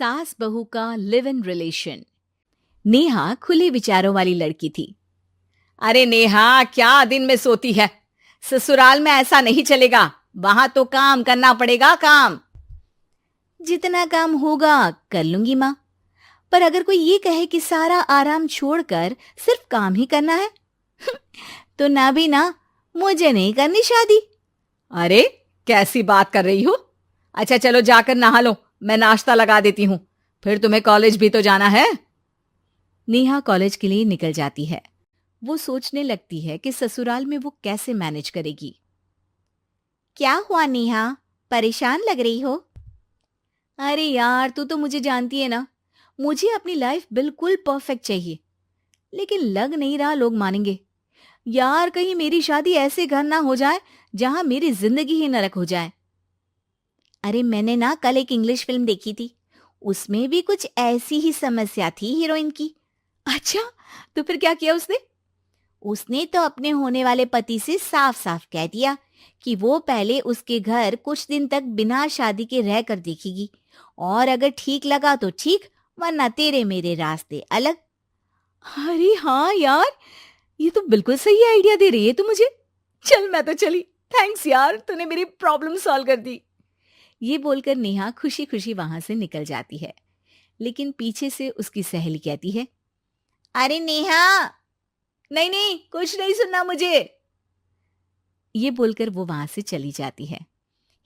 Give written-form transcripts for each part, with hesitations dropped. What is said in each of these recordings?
सास बहू का लिव इन रिलेशन। नेहा खुले विचारों वाली लड़की थी। अरे नेहा, क्या दिन में सोती है? ससुराल में ऐसा नहीं चलेगा, वहां तो काम करना पड़ेगा। काम जितना काम होगा कर लूंगी माँ, पर अगर कोई ये कहे कि सारा आराम छोड़कर सिर्फ काम ही करना है तो ना भी ना, मुझे नहीं करनी शादी। अरे कैसी बात कर रही हो? अच्छा चलो जाकर नहा लो, मैं नाश्ता लगा देती हूँ, फिर तुम्हें कॉलेज भी तो जाना है। नेहा कॉलेज के लिए निकल जाती है। वो सोचने लगती है कि ससुराल में वो कैसे मैनेज करेगी। क्या हुआ नेहा, परेशान लग रही हो? अरे यार, तू तो मुझे जानती है ना, मुझे अपनी लाइफ बिल्कुल परफेक्ट चाहिए, लेकिन लग नहीं रहा लोग मानेंगे। यार, कहीं मेरी शादी ऐसे घर ना हो जाए जहां मेरी जिंदगी ही नरक हो जाए। अरे मैंने ना कल एक इंग्लिश फिल्म देखी थी, उसमें भी कुछ ऐसी ही समस्या थी हीरोइन की। अच्छा, तो फिर क्या किया उसने? उसने तो अपने होने वाले पति से साफ साफ कह दिया कि वो पहले उसके घर कुछ दिन तक बिना शादी के रह कर देखेगी, और अगर ठीक लगा तो ठीक, वरना तेरे मेरे रास्ते अलग। अरे हाँ यार, ये तो बिल्कुल सही आइडिया दे रही है तू मुझे। चल मैं तो चली, थैंक्स यार, तूने मेरी प्रॉब्लम सॉल्व कर दी। ये बोलकर नेहा खुशी खुशी वहां से निकल जाती है, लेकिन पीछे से उसकी सहेली कहती है, अरे नेहा, नहीं नहीं, कुछ नहीं सुनना मुझे। ये बोलकर वो वहां से चली जाती है।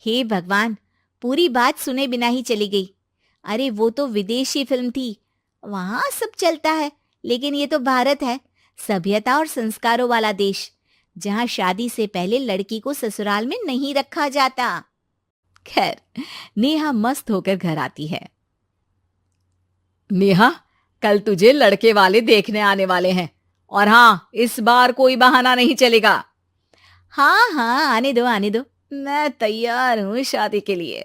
हे भगवान, पूरी बात सुने बिना ही चली गई। अरे वो तो विदेशी फिल्म थी, वहां सब चलता है, लेकिन ये तो भारत है, सभ्यता और संस्कारों वाला देश, जहां शादी से पहले लड़की को ससुराल में नहीं रखा जाता। खैर, नेहा मस्त होकर घर आती है। नेहा, कल तुझे लड़के वाले देखने आने वाले हैं, और हाँ, इस बार कोई बहाना नहीं चलेगा। हाँ हाँ, आने दो आने दो, मैं तैयार हूं शादी के लिए।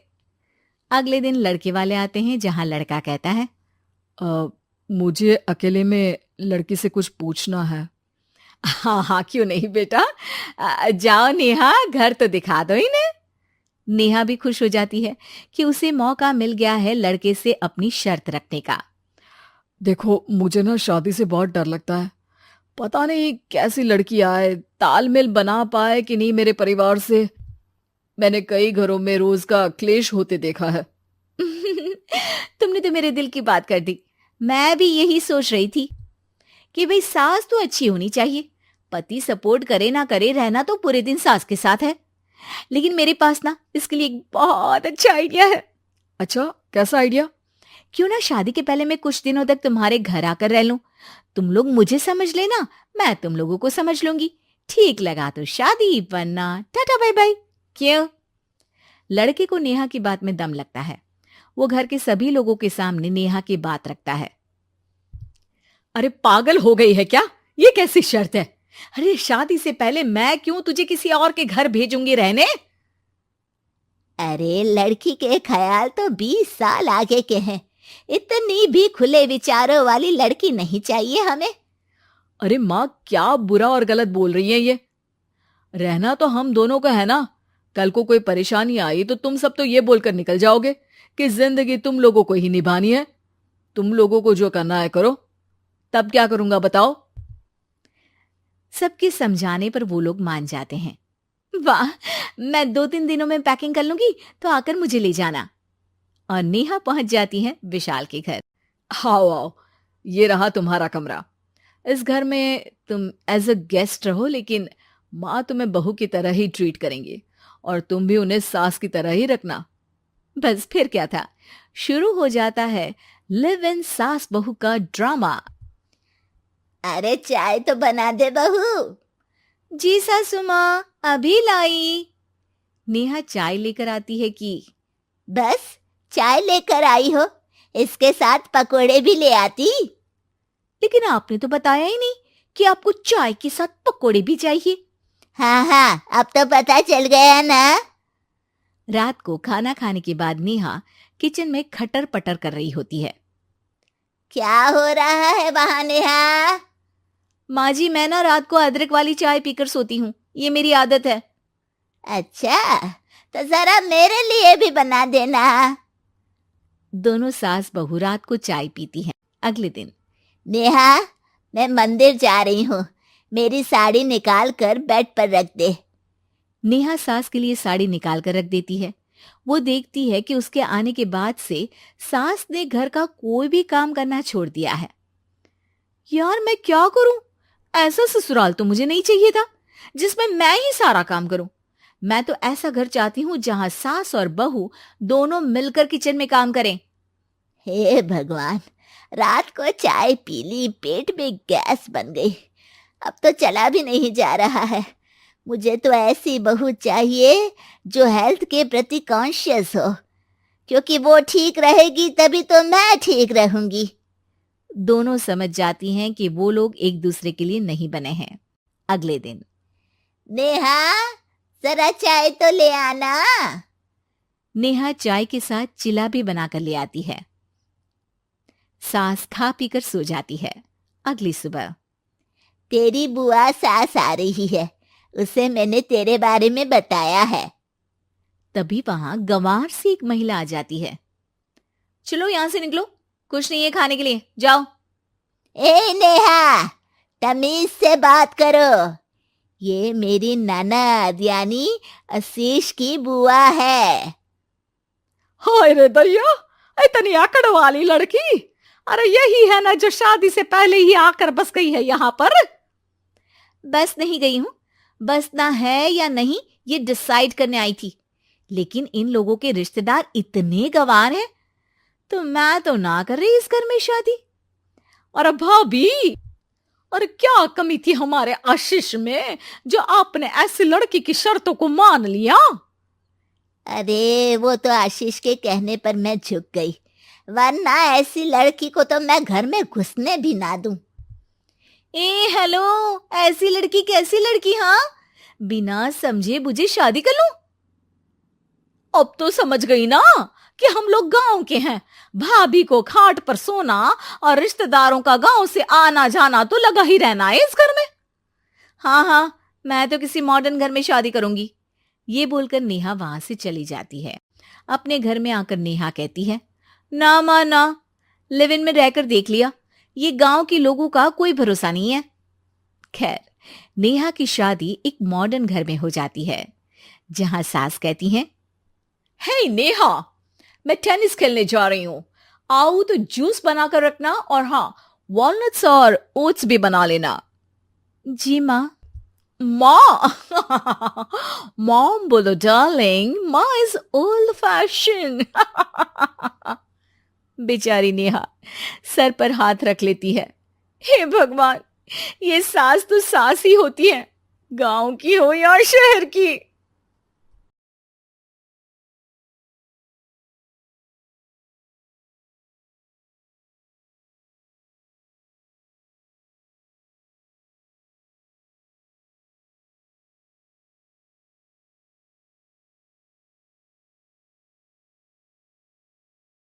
अगले दिन लड़के वाले आते हैं, जहां लड़का कहता है, मुझे अकेले में लड़की से कुछ पूछना है। हाँ हाँ, क्यों नहीं बेटा, जाओ नेहा, घर तो दिखा दो इन्हें। नेहा भी खुश हो जाती है कि उसे मौका मिल गया है लड़के से अपनी शर्त रखने का। देखो, मुझे ना शादी से बहुत डर लगता है, पता नहीं कैसी लड़की आए, तालमेल बना पाए कि नहीं मेरे परिवार से। मैंने कई घरों में रोज का क्लेश होते देखा है। तुमने तो मेरे दिल की बात कर दी। मैं भी यही सोच रही थी कि भाई सास तो अच्छी होनी चाहिए, पति सपोर्ट करे ना करे, रहना तो पूरे दिन सास के साथ है। लेकिन मेरे पास ना इसके लिए एक बहुत अच्छा आइडिया है। अच्छा, कैसा आइडिया? क्यों ना शादी के पहले मैं कुछ दिनों तक तुम्हारे घर आकर रह लूं, तुम लोग मुझे समझ लेना, मैं तुम लोगों को समझ लूंगी। ठीक लगा तो शादी, वरना टाटा बाय बाय। क्यों? लड़के को नेहा की बात में दम लगता है। वो घर के सभी लोगों के सामने नेहा की बात रखता है। अरे पागल हो गई है क्या? ये कैसी शर्त है? अरे शादी से पहले मैं क्यों तुझे किसी और के घर भेजूंगी रहने? अरे लड़की के ख्याल तो 20 साल आगे के हैं, इतनी भी खुले विचारों वाली लड़की नहीं चाहिए हमें। अरे माँ, क्या बुरा और गलत बोल रही है ये? रहना तो हम दोनों का है ना। कल को कोई परेशानी आई तो तुम सब तो ये बोलकर निकल जाओगे कि जिंदगी तुम लोगों को ही निभानी है, तुम लोगों को जो करना है करो। तब क्या करूंगा बताओ? सबके समझाने पर वो लोग मान जाते हैं। वाह, मैं 2-3 दिनों में पैकिंग कर लूंगी, तो आकर मुझे ले जाना। और नेहा पहुंच जाती है विशाल के घर। आओ आओ, ये रहा तुम्हारा कमरा। इस घर में तुम एज अ गेस्ट रहो, लेकिन माँ तुम्हें बहू की तरह ही ट्रीट करेंगी, और तुम भी उन्हें सास की तरह ही रखना। बस फिर क्या था, शुरू हो जाता है लिव इन सास बहू का ड्रामा। अरे चाय तो बना दे बहू। जी सासू माँ, अभी लाई। नेहा चाय लेकर आती है कि बस चाय लेकर आई हो, इसके साथ पकोड़े भी ले आती। लेकिन आपने तो बताया ही नहीं कि आपको चाय के साथ पकोड़े भी चाहिए। हाँ हाँ, अब तो पता चल गया ना। रात को खाना खाने के बाद नेहा किचन में खटर पटर कर रही होती है। क्या हो रहा है वहां नेहा? माँ जी, मैं ना रात को अदरक वाली चाय पीकर सोती हूँ, ये मेरी आदत है। अच्छा, तो जरा मेरे लिए भी बना देना। दोनों सास बहू रात को चाय पीती हैं। अगले दिन, नेहा, मैं मंदिर जा रही हूँ, मेरी साड़ी निकाल कर बेड पर रख दे। नेहा सास के लिए साड़ी निकाल कर रख देती है। वो देखती है कि उसके आने के बाद से सास ने घर का कोई भी काम करना छोड़ दिया है। यार मैं क्या करूं? ऐसा ससुराल तो मुझे नहीं चाहिए था जिसमें मैं ही सारा काम करूं। मैं तो ऐसा घर चाहती हूं जहां सास और बहू दोनों मिलकर किचन में काम करें। हे भगवान, रात को चाय पी ली, पेट में गैस बन गई, अब तो चला भी नहीं जा रहा है। मुझे तो ऐसी बहू चाहिए जो हेल्थ के प्रति कॉन्शियस हो, क्योंकि वो ठीक रहेगी तभी तो मैं ठीक रहूंगी। दोनों समझ जाती हैं कि वो लोग एक दूसरे के लिए नहीं बने हैं। अगले दिन, नेहा, जरा चाय तो ले आना। नेहा चाय के साथ चिला भी बनाकर ले आती है। सास खा पीकर सो जाती है। अगली सुबह, तेरी बुआ सास आ रही है, उसे मैंने तेरे बारे में बताया है। तभी वहां गंवार से एक महिला आ जाती है। चलो यहां से निकलो, कुछ नहीं है खाने के लिए, जाओ। ए नेहा, तमीज से बात करो, ये मेरी ननद यानी आशीष की बुआ है। हाय रे दैया, इतनी आकड़ वाली लड़की! अरे यही है ना जो शादी से पहले ही आकर बस गई है यहाँ पर। बस नहीं गई हूं, बसना है या नहीं ये डिसाइड करने आई थी, लेकिन इन लोगों के रिश्तेदार इतने गंवार हैं तो मैं तो ना कर रही इस घर में शादी। अरे भाभी, और क्या कमी थी हमारे आशीष में जो आपने ऐसी लड़की की शर्तों को मान लिया? अरे वो तो आशीष के कहने पर मैं झुक गई, वरना ऐसी लड़की को तो मैं घर में घुसने भी ना दूं। ए हेलो, ऐसी लड़की कैसी लड़की? हाँ, बिना समझे बुझे शादी कर लूं? अब तो समझ गई ना कि हम लोग गांव के हैं। भाभी को खाट पर सोना और रिश्तेदारों का गांव से आना जाना तो लगा ही रहना है इस घर में। हाँ हाँ, मैं तो किसी मॉडर्न घर में शादी करूंगी। ये बोलकर नेहा वहां से चली जाती है। अपने घर में आकर नेहा कहती है, ना मां ना, लिव इन में रहकर देख लिया, ये गांव के लोगों का कोई भरोसा नहीं है। खैर, नेहा की शादी एक मॉडर्न घर में हो जाती है जहां सास कहती हैं, हे नेहा, मैं टेनिस खेलने जा रही हूं, आओ तो जूस बनाकर रखना, और हाँ, वॉलनट्स और ओट्स भी बना लेना। जी माँ। माँ मॉम बोलो डार्लिंग, माँ इज ओल्ड फैशन। बेचारी नेहा सर पर हाथ रख लेती है। हे भगवान, ये सास तो सास ही होती है, गांव की हो या शहर की।